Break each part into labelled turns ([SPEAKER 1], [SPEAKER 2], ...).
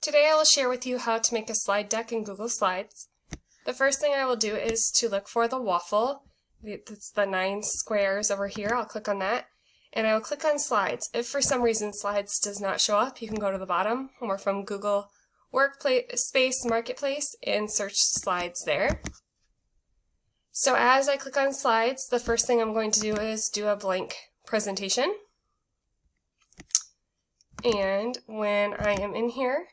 [SPEAKER 1] Today I will share with you how to make a slide deck in Google Slides. The first thing I will do is to look for the waffle. It's the 9 squares over here. I'll click on that and I will click on Slides. If for some reason Slides does not show up, you can go to the bottom or from Google Workspace Marketplace and search Slides there. So as I click on Slides, the first thing I'm going to do is do a blank presentation. And when I am in here,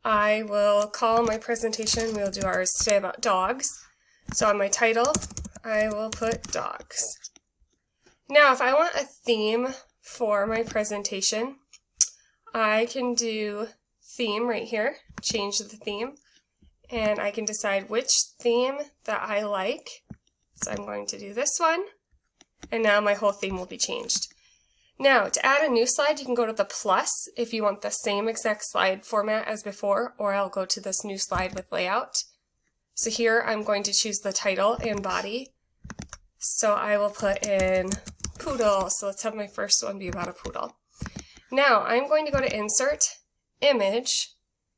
[SPEAKER 1] I will call my presentation, we'll do ours today about dogs. So on my title, I will put dogs. Now if I want a theme for my presentation, I can do theme right here, change the theme, and I can decide which theme that I like. So I'm going to do this one, and now my whole theme will be changed. Now, to add a new slide, you can go to the plus if you want the same exact slide format as before, or I'll go to this new slide with layout. So here I'm going to choose the title and body. So I will put in poodle. So let's have my first one be about a poodle. Now I'm going to go to Insert, Image,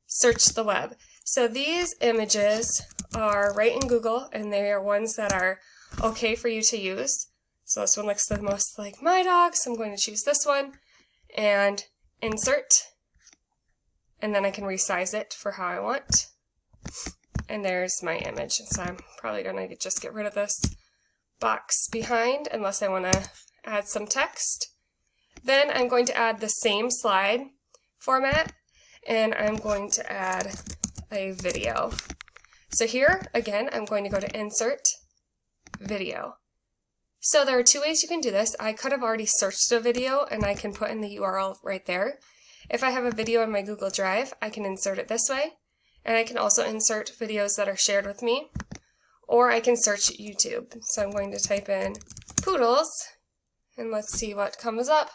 [SPEAKER 1] Search the Web. So these images are right in Google, and they are ones that are okay for you to use. So this one looks the most like my dog, so I'm going to choose this one and insert, and then I can resize it for how I want. And there's my image. So I'm probably going to just get rid of this box behind unless I want to add some text. Then I'm going to add the same slide format, and I'm going to add a video. So here, again, I'm going to go to Insert, Video. So there are two ways you can do this. I could have already searched a video and I can put in the URL right there. If I have a video in my Google Drive, I can insert it this way. And I can also insert videos that are shared with me. Or I can search YouTube. So I'm going to type in poodles and let's see what comes up.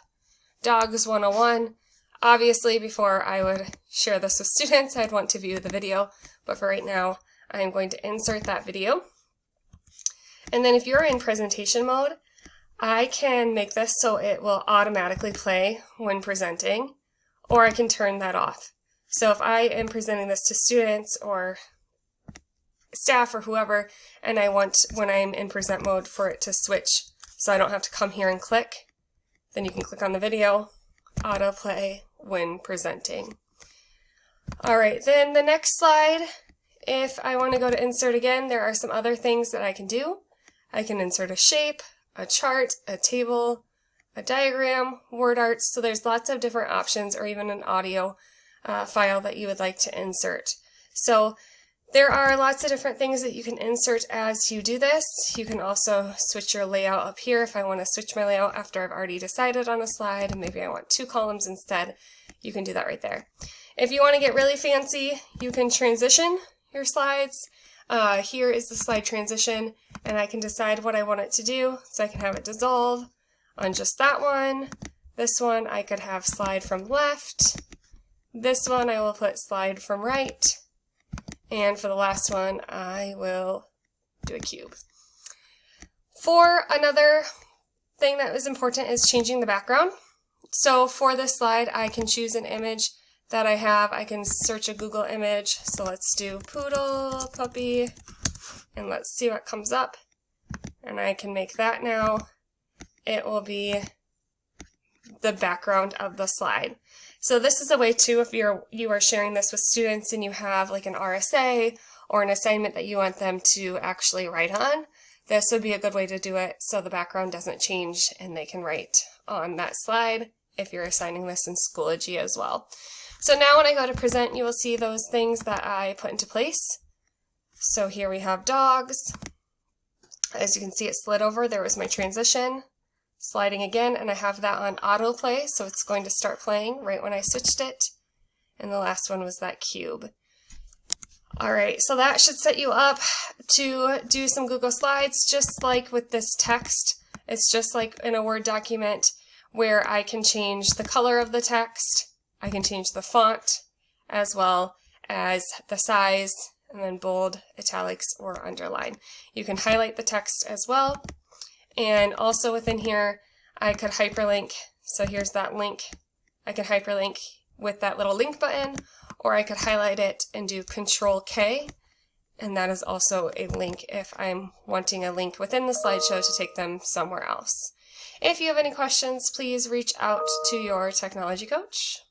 [SPEAKER 1] Dogs 101. Obviously, before I would share this with students, I'd want to view the video. But for right now, I'm going to insert that video. And then if you're in presentation mode, I can make this so it will automatically play when presenting, or I can turn that off. So if I am presenting this to students or staff or whoever, and I want, when I'm in present mode, for it to switch so I don't have to come here and click, then you can click on the video, autoplay when presenting. Alright, then the next slide, if I want to go to insert again, there are some other things that I can do. I can insert a shape, a chart, a table, a diagram, word art, so there's lots of different options, or even an audio file that you would like to insert. So there are lots of different things that you can insert as you do this. You can also switch your layout up here if I want to switch my layout after I've already decided on a slide and maybe I want 2 columns instead. You can do that right there. If you want to get really fancy, you can transition your slides. Here is the slide transition, and I can decide what I want it to do. So I can have it dissolve on just that one. This one I could have slide from left. This one I will put slide from right. And for the last one, I will do a cube. For another thing that is important is changing the background. So for this slide, I can choose an image that I have. I can search a Google image. So let's do poodle, puppy, and let's see what comes up. And I can make that now. It will be the background of the slide. So this is a way too, if you are sharing this with students and you have like an RSA or an assignment that you want them to actually write on, this would be a good way to do it so the background doesn't change and they can write on that slide if you're assigning this in Schoology as well. So now when I go to present, you will see those things that I put into place. So here we have dogs. As you can see, it slid over. There was my transition. Sliding again, and I have that on autoplay, so it's going to start playing right when I switched it. And the last one was that cube. Alright, so that should set you up to do some Google Slides, just like with this text. It's just like in a Word document where I can change the color of the text. I can change the font as well as the size, and then bold, italics, or underline. You can highlight the text as well. And also within here, I could hyperlink. So here's that link. I can hyperlink with that little link button, or I could highlight it and do Control K, and that is also a link if I'm wanting a link within the slideshow to take them somewhere else. If you have any questions, please reach out to your technology coach.